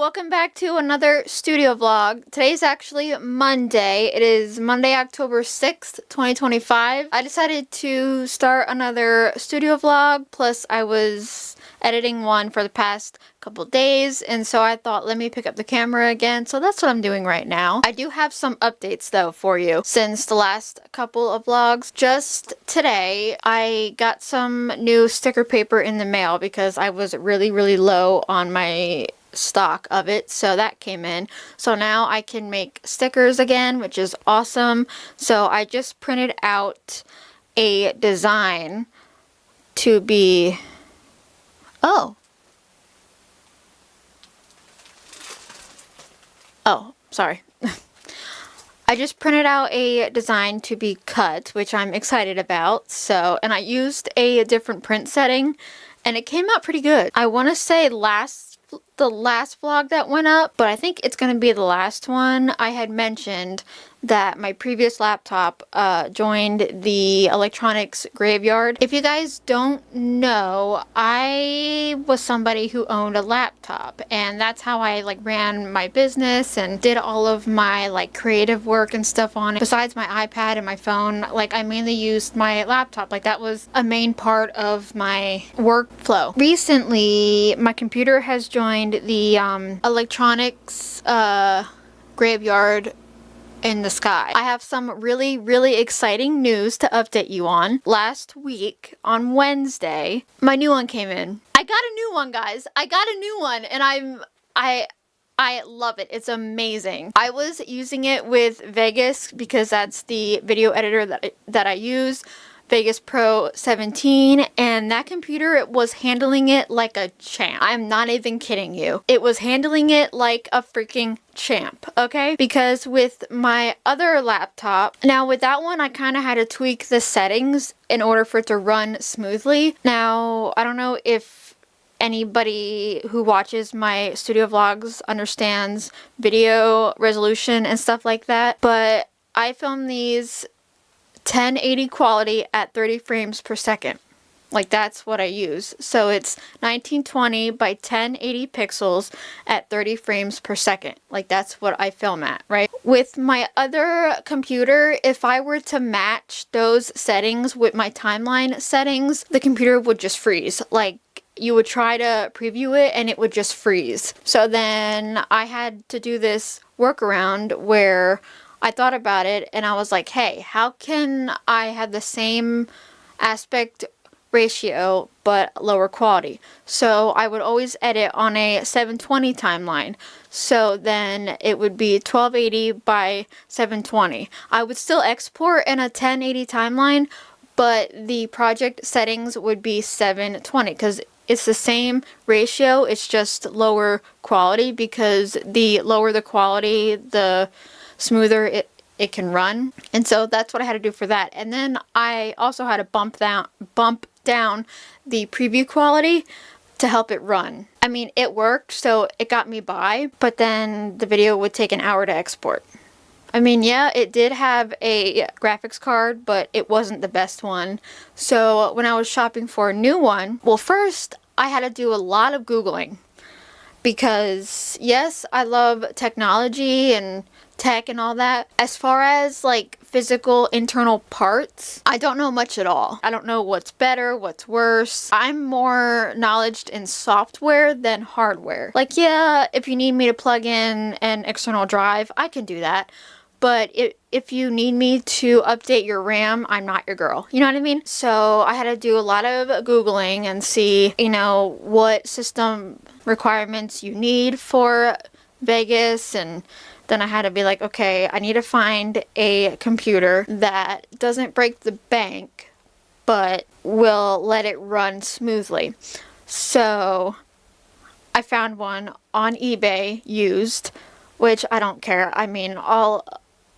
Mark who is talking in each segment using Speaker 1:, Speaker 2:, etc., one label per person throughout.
Speaker 1: welcome back to another studio vlog. Today's actually Monday. It is Monday, October 6th, 2025. I decided to start another studio vlog, plus I was editing one for the past couple days, and so I thought, let me pick up the camera again, so that's what I'm doing right now. I do have some updates though for you since the last couple of vlogs. Just today, I got some new sticker paper in the mail because I was really low on my stock of it, so that came in. So now I can make stickers again, which is awesome. So I just printed out a design to be sorry. I just printed out a design to be cut, which I'm excited about. So, and I used a different print setting and it came out pretty good. I want to say the last vlog that went up, but I think it's going to be the last one. I had mentioned that my previous laptop joined the electronics graveyard. If you guys don't know, I was somebody who owned a laptop, and that's how I ran my business and did all of my creative work and stuff on it. Besides my iPad and my phone, I mainly used my laptop. That was a main part of my workflow. Recently, my computer has joined the electronics graveyard in the sky. I have some really exciting news to update you on. Last week on Wednesday, my new one came in. I got a new one, guys. I got a new one, and I love it. It's amazing. I was using it with Vegas because that's the video editor that I use. Vegas Pro 17, and that computer, it was handling it like a champ. I'm not even kidding you. It was handling it like a freaking champ, okay? Because with my other laptop, now with that one, I kind of had to tweak the settings in order for it to run smoothly. Now, I don't know if anybody who watches my studio vlogs understands video resolution and stuff like that, but I film these 1080 quality at 30 frames per second. That's what I use. So it's 1920 by 1080 pixels at 30 frames per second. That's what I film at, right? With my other computer, if I were to match those settings with my timeline settings, the computer would just freeze. You would try to preview it and it would just freeze. So then I had to do this workaround where I thought about it and I was like, hey, how can I have the same aspect ratio but lower quality? So I would always edit on a 720 timeline. So then it would be 1280 by 720. I would still export in a 1080 timeline, but the project settings would be 720 because it's the same ratio, it's just lower quality, because the lower the quality, the smoother it can run. And so that's what I had to do for that. And then I also had to bump down the preview quality to help it run. I mean, it worked, so it got me by, but then the video would take an hour to export. I mean, yeah, it did have a graphics card, but it wasn't the best one. So when I was shopping for a new one, well, first I had to do a lot of Googling, because yes, I love technology and tech and all that. As far as physical internal parts, I don't know much at all. I don't know what's better, what's worse. I'm more knowledgeable in software than hardware. Yeah, if you need me to plug in an external drive, I can do that. But if you need me to update your RAM, I'm not your girl. You know what I mean? So I had to do a lot of Googling and see, what system requirements you need for Vegas, and then I had to be like, okay, I need to find a computer that doesn't break the bank, but will let it run smoothly. So I found one on eBay used, which I don't care. I mean, all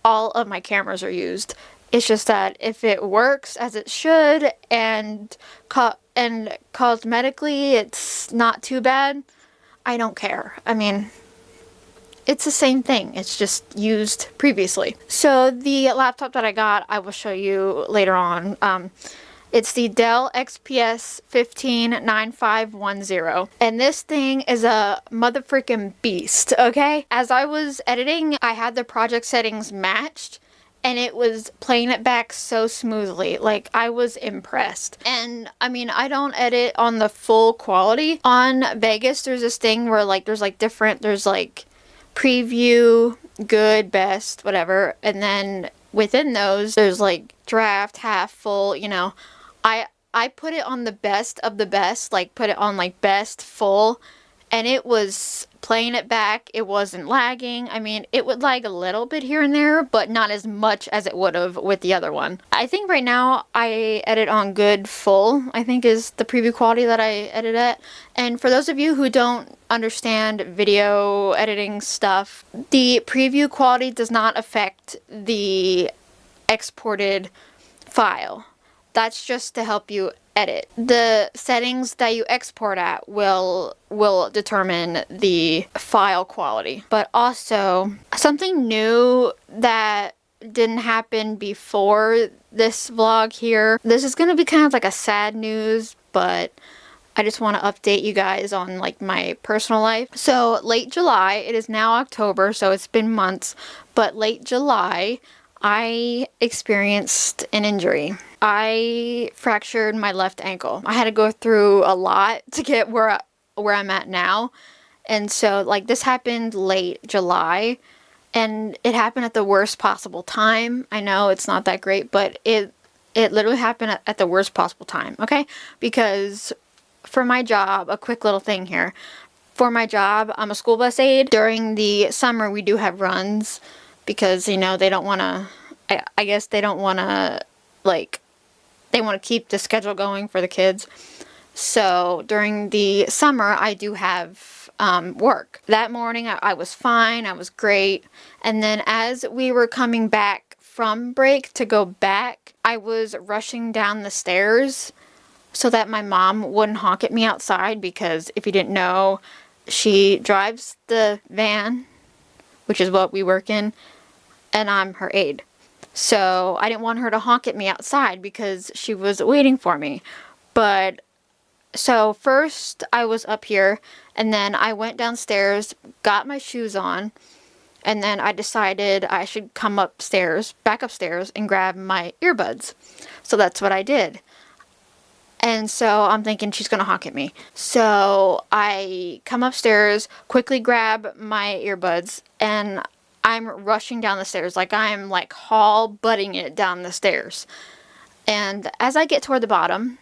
Speaker 1: of my cameras are used. It's just that if it works as it should and cosmetically it's not too bad, I don't care. I mean, it's the same thing. It's just used previously. So the laptop that I got, I will show you later on. It's the Dell XPS 159510. And this thing is a motherfreaking beast, okay? As I was editing, I had the project settings matched, and it was playing it back so smoothly. Like, I was impressed. And I mean, I don't edit on the full quality. On Vegas, there's this thing where like there's like preview, good, best, whatever. And then within those, there's like draft, half, full, you know. I put it on the best of the best, like put it on like best, full, and it was playing it back. It wasn't lagging. I mean, it would lag a little bit here and there, but not as much as it would have with the other one. I think right now I edit on good, full, I think is the preview quality that I edit at. And for those of you who don't understand video editing stuff, the preview quality does not affect the exported file. That's just to help you edit. The settings that you export at will determine the file quality. But also, something new that didn't happen before this vlog here. This is gonna be kind of like a sad news, but I just want to update you guys on like my personal life. So late July, it is now October, so it's been months, but late July, I experienced an injury. I fractured my left ankle. I had to go through a lot to get where I'm at now. And so like this happened late July, and it happened at the worst possible time. I know it's not that great, but it literally happened at the worst possible time, okay? Because for my job, a quick little thing here. For my job, I'm a school bus aide. During the summer, we do have runs because, you know, they don't want to, I guess they don't want to, like, they want to keep the schedule going for the kids. So during the summer, I do have work. That morning, I was fine. I was great. And then as we were coming back from break to go back, I was rushing down the stairs so that my mom wouldn't honk at me outside, because if you didn't know, she drives the van, which is what we work in, and I'm her aide. So I didn't want her to honk at me outside because she was waiting for me. But so first I was up here, and then I went downstairs, got my shoes on, and then I decided I should come upstairs, back upstairs, and grab my earbuds. So that's what I did. And so I'm thinking she's gonna honk at me. So I come upstairs, quickly grab my earbuds, and I'm rushing down the stairs. Like I'm like haul butting it down the stairs. And as I get toward the bottom,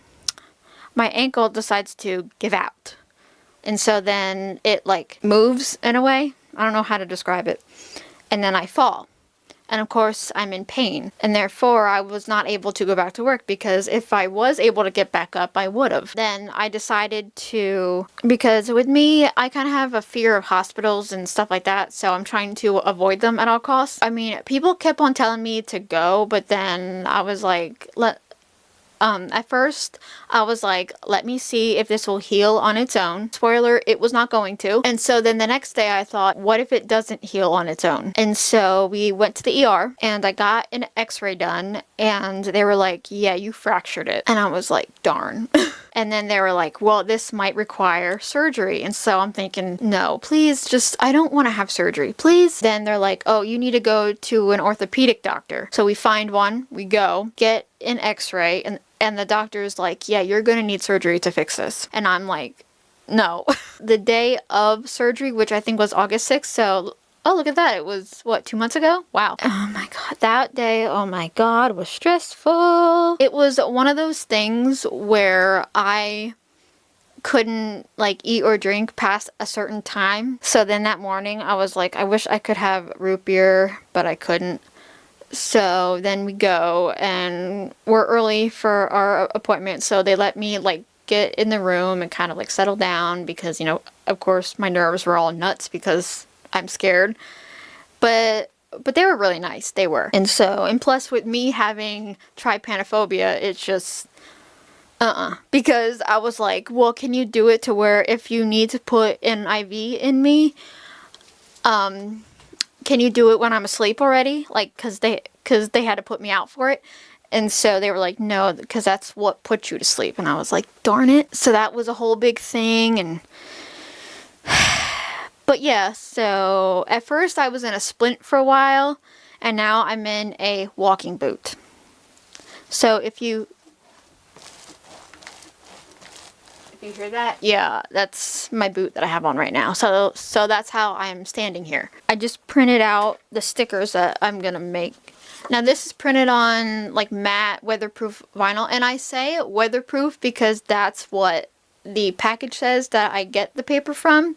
Speaker 1: my ankle decides to give out. And so then it like moves in a way. I don't know how to describe it. And then I fall. And of course, I'm in pain. And therefore, I was not able to go back to work, because if I was able to get back up, I would have. Then I decided to, because with me, I kind of have a fear of hospitals and stuff like that. So I'm trying to avoid them at all costs. I mean, people kept on telling me to go, but then I was like, at first, I was like, let me see if this will heal on its own. Spoiler, it was not going to. And so then the next day I thought, what if it doesn't heal on its own? And so we went to the ER, and I got an x-ray done, and they were like, yeah, you fractured it. And I was like, darn. And then they were like, well, this might require surgery. And so I'm thinking, no, please, just, I don't want to have surgery, please. Then they're like, oh, you need to go to an orthopedic doctor. So we find one, we go, get an x-ray, and the doctor's like, yeah, you're gonna need surgery to fix this. And I'm like, no. The day of surgery, which I think was August 6th, so, oh, look at that. It was, what, 2 months ago? Wow. Oh my God. That day, oh my God, was stressful. It was one of those things where I couldn't like eat or drink past a certain time. So then that morning I was like, I wish I could have root beer, but I couldn't. So then we go, and we're early for our appointment, so they let me like get in the room and kind of like settle down, because, you know, of course my nerves were all nuts because I'm scared. But they were really nice, they were. And so, and plus with me having trypanophobia, it's just because I was like, well, can you do it to where if you need to put an IV in me, can you do it when I'm asleep already? Like, cause they had to put me out for it. And so they were like, no, because that's what puts you to sleep. And I was like, darn it. So that was a whole big thing. And but yeah, so at first I was in a splint for a while, and now I'm in a walking boot. So if you hear that, yeah, that's my boot that I have on right now. So that's how I'm standing here. I just printed out the stickers that I'm gonna make. Now this is printed on like matte weatherproof vinyl, and I say weatherproof because that's what the package says that I get the paper from.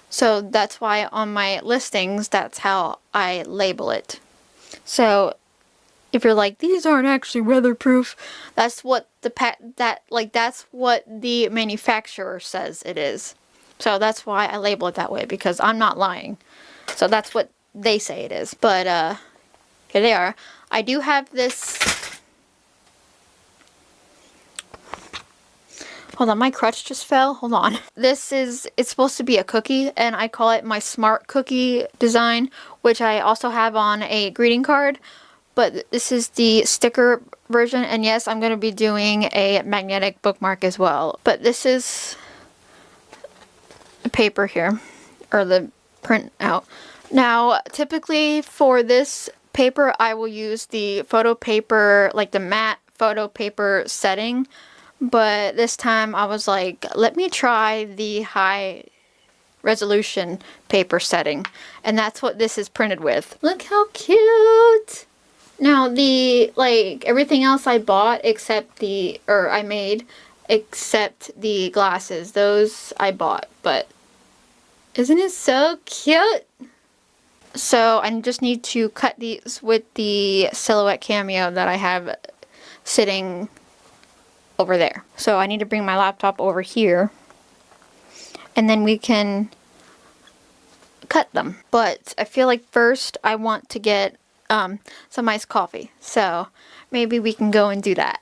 Speaker 1: So that's why on my listings, that's how I label it. So if you're like, these aren't actually weatherproof, that's what that's what the manufacturer says it is. So that's why I label it that way, because I'm not lying. So that's what they say it is. But here they are. I do have this. Hold on, my crutch just fell. Hold on. It's supposed to be a cookie, and I call it my smart cookie design, which I also have on a greeting card. But this is the sticker version, and yes, I'm going to be doing a magnetic bookmark as well. But this is the paper here, or the print out. Now, typically for this paper, I will use the photo paper, like the matte photo paper setting. But this time I was like, let me try the high resolution paper setting. And that's what this is printed with. Look how cute! Now everything else I bought except I made, except the glasses. Those I bought, but isn't it so cute? So I just need to cut these with the silhouette cameo that I have sitting over there. So I need to bring my laptop over here, and then we can cut them. But I feel like first I want to get some iced coffee. So maybe we can go and do that.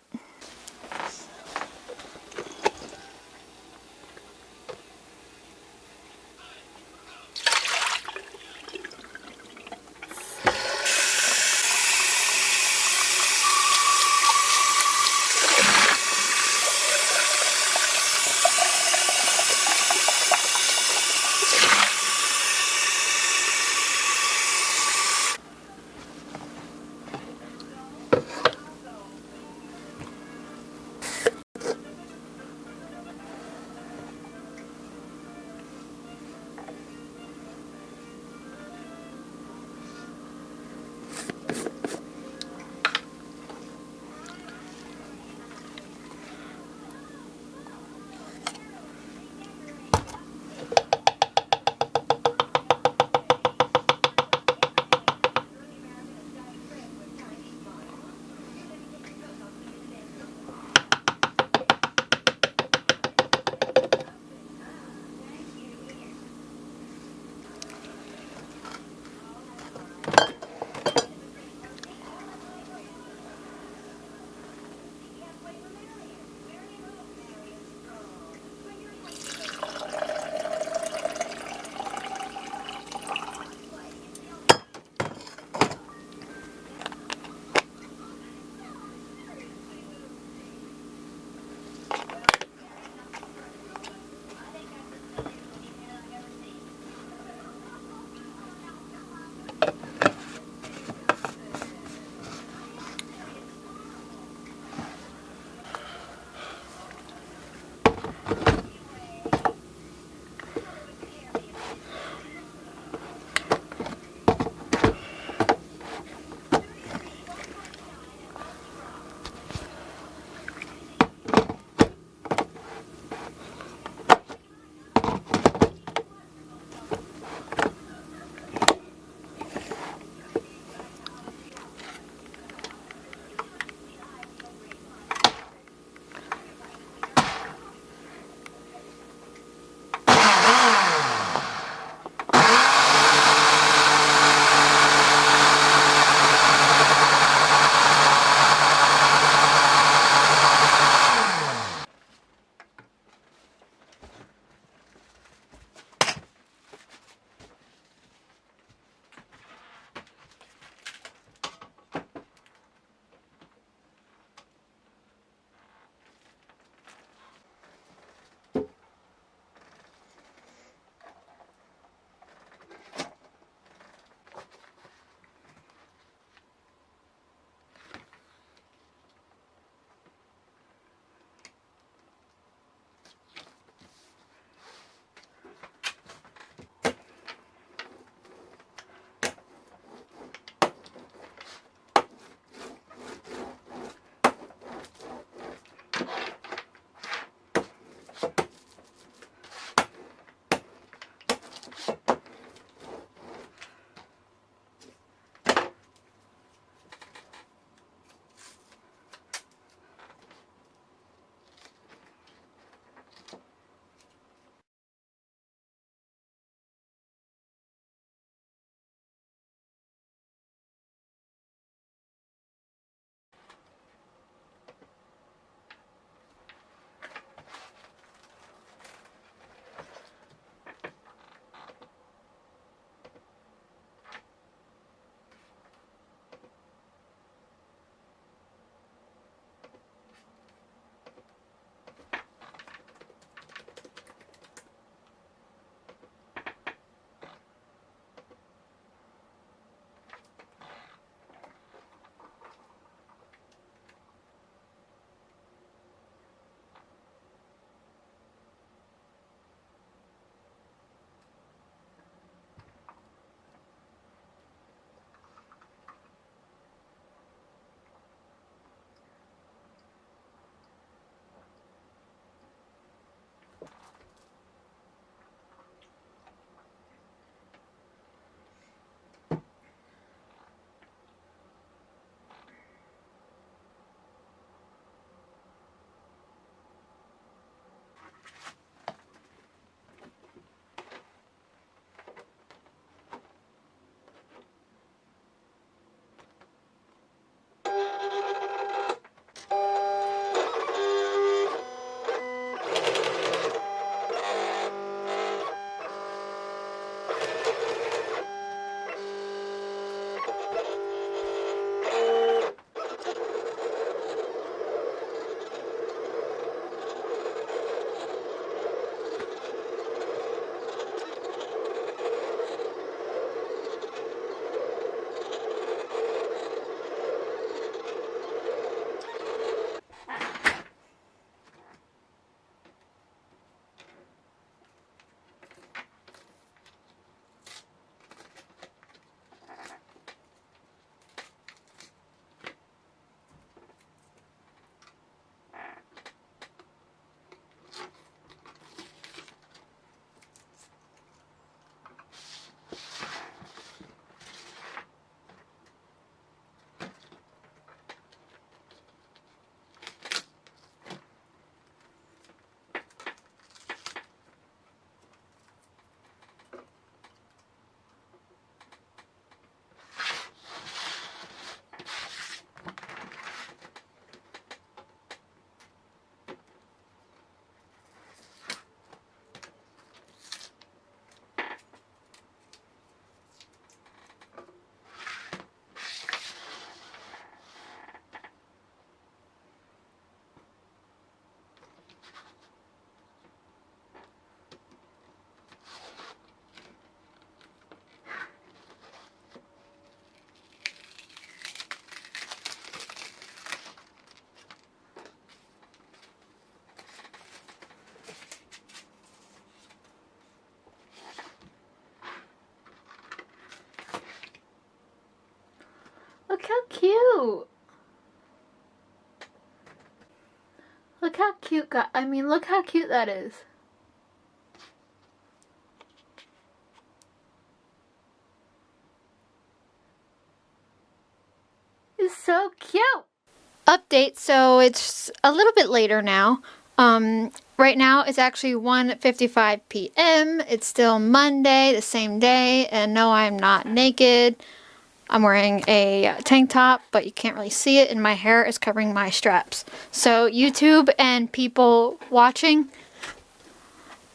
Speaker 1: Look how cute. Look how cute, I mean, look how cute that is. It's so cute. Update, so it's a little bit later now. Right now it's actually 1:55 p.m. It's still Monday, the same day, and no, I'm not naked. I'm wearing a tank top, but you can't really see it, and my hair is covering my straps. So YouTube and people watching,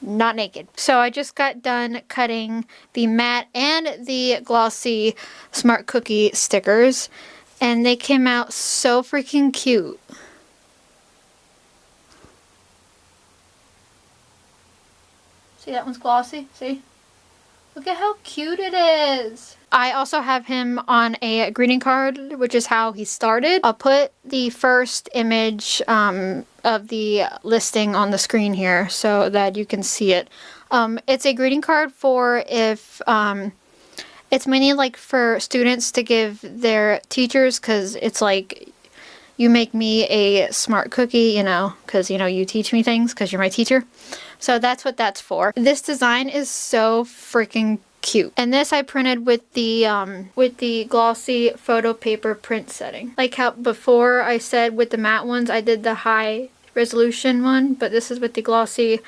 Speaker 1: not naked. So I just got done cutting the matte and the glossy Smart Cookie stickers, and they came out so freaking cute. See, that one's glossy, see? Look at how cute it is. I also have him on a greeting card, which is how he started. I'll put the first image of the listing on the screen here so that you can see it. It's a greeting card for if it's mainly like for students to give their teachers, because it's like, you make me a smart cookie, you know, because, you know, you teach me things because you're my teacher. So that's what that's for. This design is so freaking cute. And this I printed with the glossy photo paper print setting. Like how before I said with the matte ones, I did the high resolution one, but this is with the glossy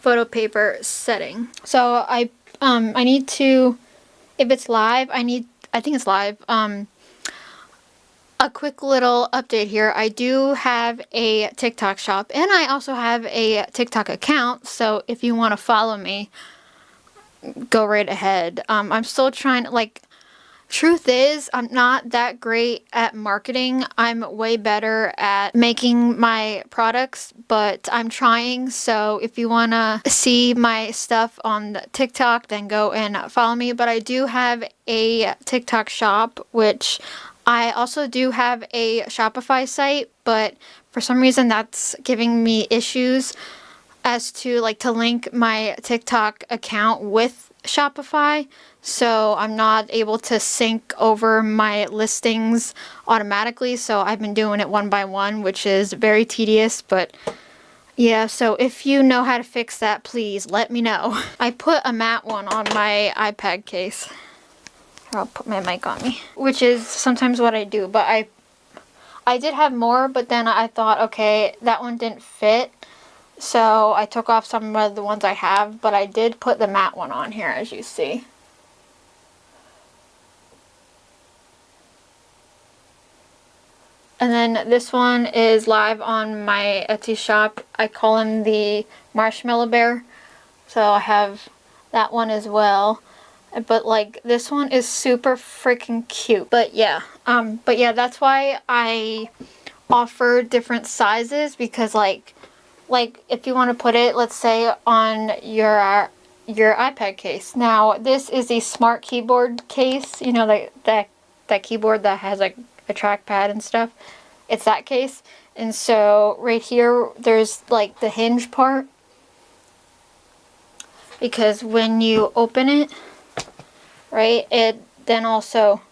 Speaker 1: photo paper setting. So I need to, if it's live, I think it's live, a quick little update here. I do have a TikTok shop, and I also have a TikTok account, so if you want to follow me, go right ahead. I'm still trying, like, truth is, I'm not that great at marketing. I'm way better at making my products, but I'm trying, so if you want to see my stuff on TikTok, then go and follow me. But I do have a TikTok shop, which I also do have a Shopify site, but for some reason that's giving me issues as to like to link my TikTok account with Shopify. So I'm not able to sync over my listings automatically. So I've been doing it one by one, which is very tedious, but yeah, so if you know how to fix that, please let me know. I put a matte one on my iPad case. I'll put my mic on me, which is sometimes what I do, but I did have more, but then I thought, okay, that one didn't fit, so I took off some of the ones I have, but I did put the matte one on here, as you see. And then this one is live on my Etsy shop. I call him the Marshmallow Bear, so I have that one as well. But like this one is super freaking cute. But yeah, that's why I offer different sizes, because like if you want to put it, let's say, on your iPad case. Now this is a smart keyboard case, you know, that keyboard that has like a trackpad and stuff. It's that case. And so right here there's like the hinge part, because when you open it, right, it then also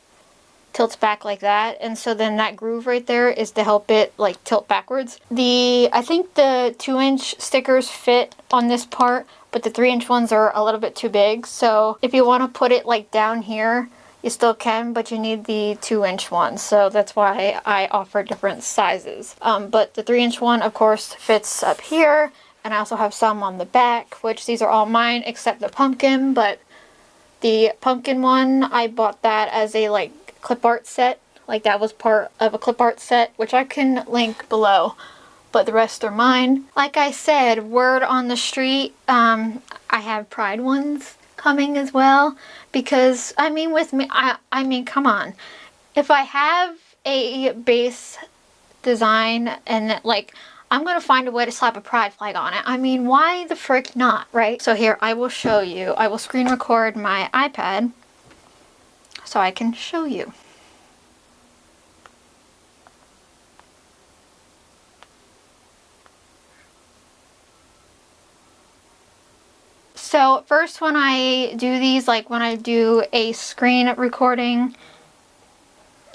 Speaker 1: tilts back like that, and so then that groove right there is to help it like tilt backwards. I think the 2-inch stickers fit on this part, but the 3-inch ones are a little bit too big, so if you want to put it like down here, you still can, but you need the 2-inch one, so that's why I offer different sizes. But the 3-inch one, of course, fits up here, and I also have some on the back, which these are all mine except the pumpkin, but the pumpkin one, I bought that as a like clip art set. Like that was part of a clip art set, which I can link below, but the rest are mine. Like I said, word on the street, I have Pride ones coming as well, because I mean with me, I mean come on, if I have a base design and like I'm gonna find a way to slap a pride flag on it. I mean, why the frick not, right? So here, I will show you. I will screen record my iPad so I can show you. So first, when I do these, like when I do a screen recording,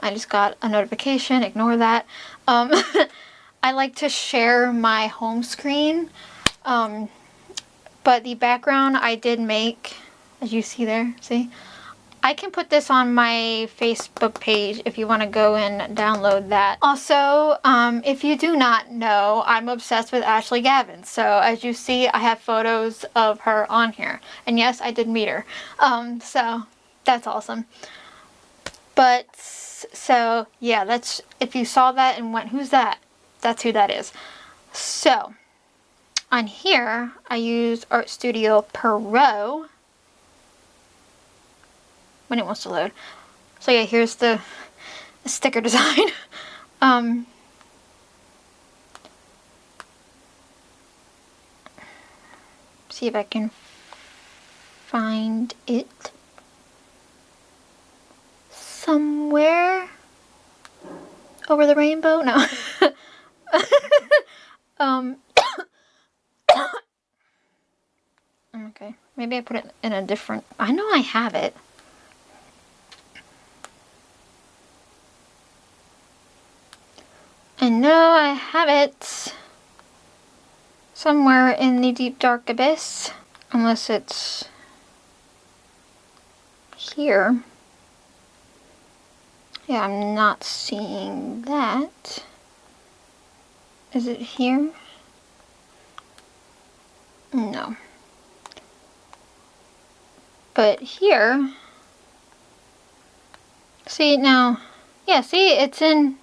Speaker 1: I just got a notification, ignore that. I like to share my home screen, but the background I did make, as you see there, see? I can put this on my Facebook page if you want to go and download that. Also, if you do not know, I'm obsessed with Ashley Gavin. So as you see, I have photos of her on here. And yes, I did meet her. So that's awesome. But, so yeah, that's, if you saw that and went, who's that? That's who that is. So, on here, I use Art Studio Pro when it wants to load. So yeah, here's the sticker design. See if I can find it somewhere over the rainbow. No. Okay, maybe I put it in a different, I know I have it. I know I have it somewhere in the deep dark abyss, unless it's here. Yeah, I'm not seeing that. Is it here? No. But here, see now, yeah, see, it's in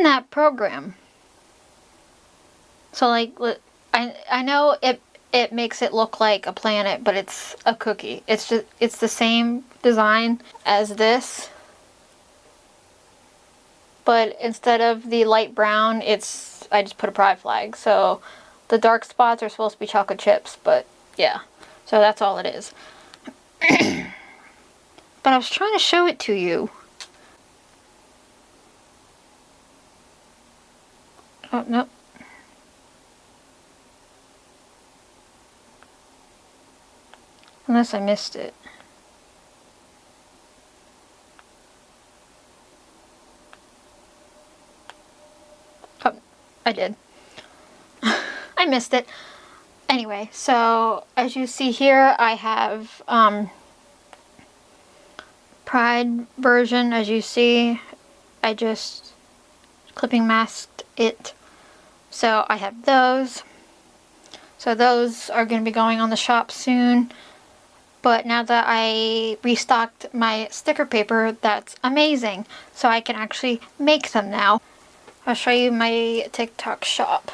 Speaker 1: that program. So like, I know it makes it look like a planet, but it's a cookie. It's the same design as this, but instead of the light brown, I just put a pride flag. So the dark spots are supposed to be chocolate chips, but yeah. So that's all it is. But I was trying to show it to you. Oh, nope. Unless I missed it. Oh, I did. I missed it. Anyway, so as you see here, I have Pride version. As you see, I just clipping masked it. So I have those. So those are going to be going on the shop soon. But now that I restocked my sticker paper, that's amazing. So I can actually make them now. I'll show you my TikTok shop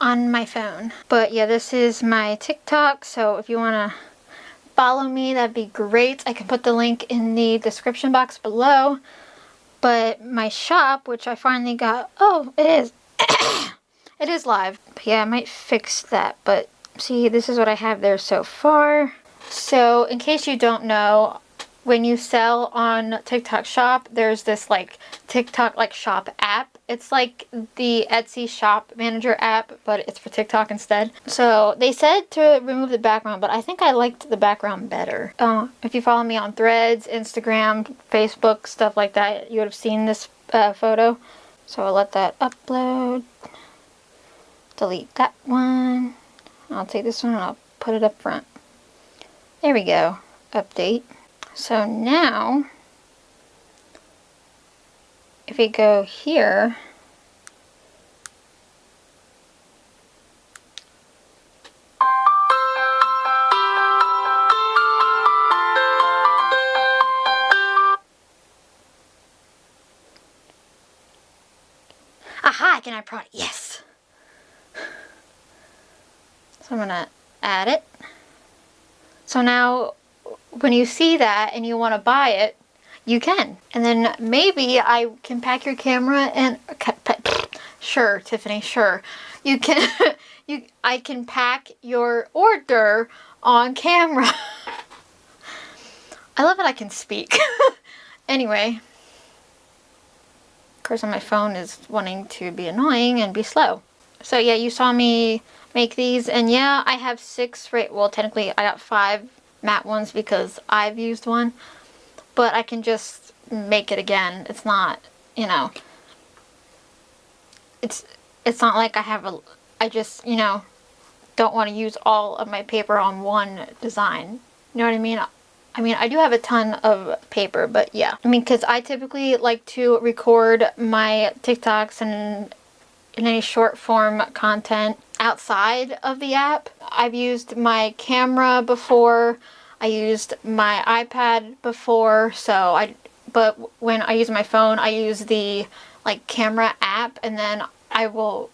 Speaker 1: on my phone. But yeah, this is my TikTok. So if you want to follow me, that'd be great. I can put the link in the description box below. But my shop, which I finally got, oh, it is. It is live. But yeah, I might fix that. But see, this is what I have there so far. So in case you don't know, when you sell on TikTok shop, there's this like TikTok like shop app. It's like the Etsy shop manager app, but it's for TikTok instead. So they said to remove the background, but I think I liked the background better. If you follow me on Threads, Instagram, Facebook, stuff like that, you would have seen this photo. So I'll let that upload. Delete that one. I'll take this one and I'll put it up front. There we go. Update. So now, if we go here, aha, I can add product. Yes. So I'm gonna add it. So now, when you see that and you want to buy it, you can. And then maybe I can pack your camera and... Sure, Tiffany, sure. You can... I can pack your order on camera. I love that I can speak. Anyway. Of course, on my phone is wanting to be annoying and be slow. So yeah, you saw me make these, and yeah, I have 6, right, well technically I got 5 matte ones because I've used one, but I can just make it again. It's not, you know, it's not like I just, you know, don't want to use all of my paper on one design. You know what I mean? I mean, I do have a ton of paper, but yeah. I mean, because I typically like to record my TikToks and any short form content outside of the app. I've used my camera before. I used my iPad before, but when I use my phone, I use the like camera app, and then I will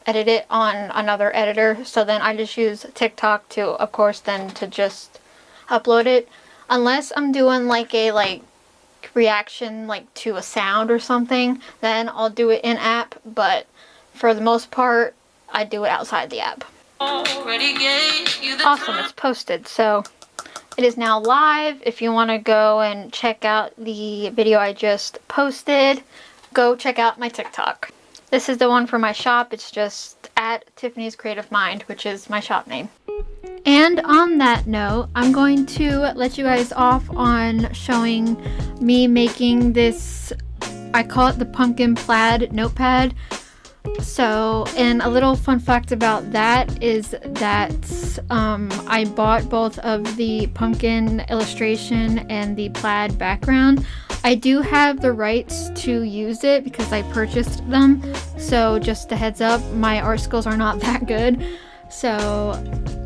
Speaker 1: edit it on another editor. So then I just use TikTok to, of course, then to just upload it, unless I'm doing like a reaction like to a sound or something, then I'll do it in app, but for the most part I do it outside the app. Awesome, it's posted, so it is now live. If you want to go and check out the video I just posted, go check out my TikTok. This is the one for my shop. It's just at TiffanysCreativeMind, which is my shop name. And on that note, I'm going to let you guys off on showing me making this, I call it the pumpkin plaid notepad. So, and a little fun fact about that is that I bought both of the pumpkin illustration and the plaid background. I do have the rights to use it because I purchased them. So just a heads up, my art skills are not that good. So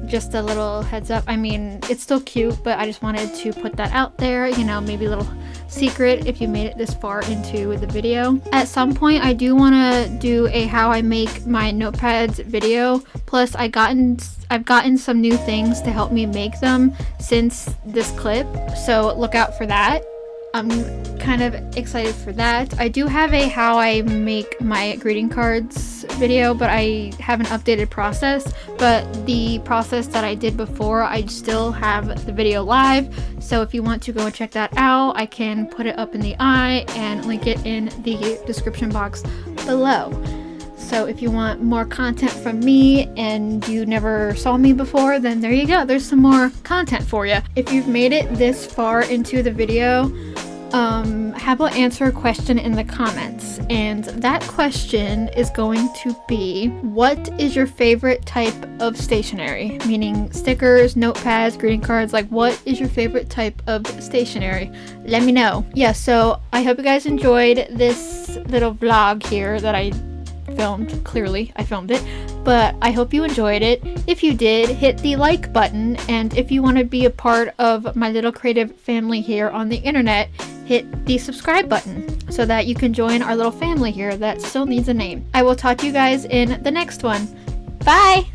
Speaker 1: just a little heads up. I mean, it's still cute, but I just wanted to put that out there, you know, maybe a little secret if you made it this far into the video. At some point, I do want to do a how I make my notepads video. Plus, I've gotten some new things to help me make them since this clip, so look out for that. I'm kind of excited for that. I do have a how I make my greeting cards video, but I have an updated process. But the process that I did before, I still have the video live. So if you want to go and check that out, I can put it up in the eye and link it in the description box below. So if you want more content from me and you never saw me before, then there you go. There's some more content for you. If you've made it this far into the video, how about answer a question in the comments? And that question is going to be, what is your favorite type of stationery? Meaning stickers, notepads, greeting cards, like what is your favorite type of stationery? Let me know. Yeah, so I hope you guys enjoyed this little vlog here that I filmed. Clearly I filmed it, but I hope you enjoyed it. If you did, hit the like button, and if you want to be a part of my little creative family here on the internet, hit the subscribe button so that you can join our little family here that still needs a name. I will talk to you guys in the next one. Bye!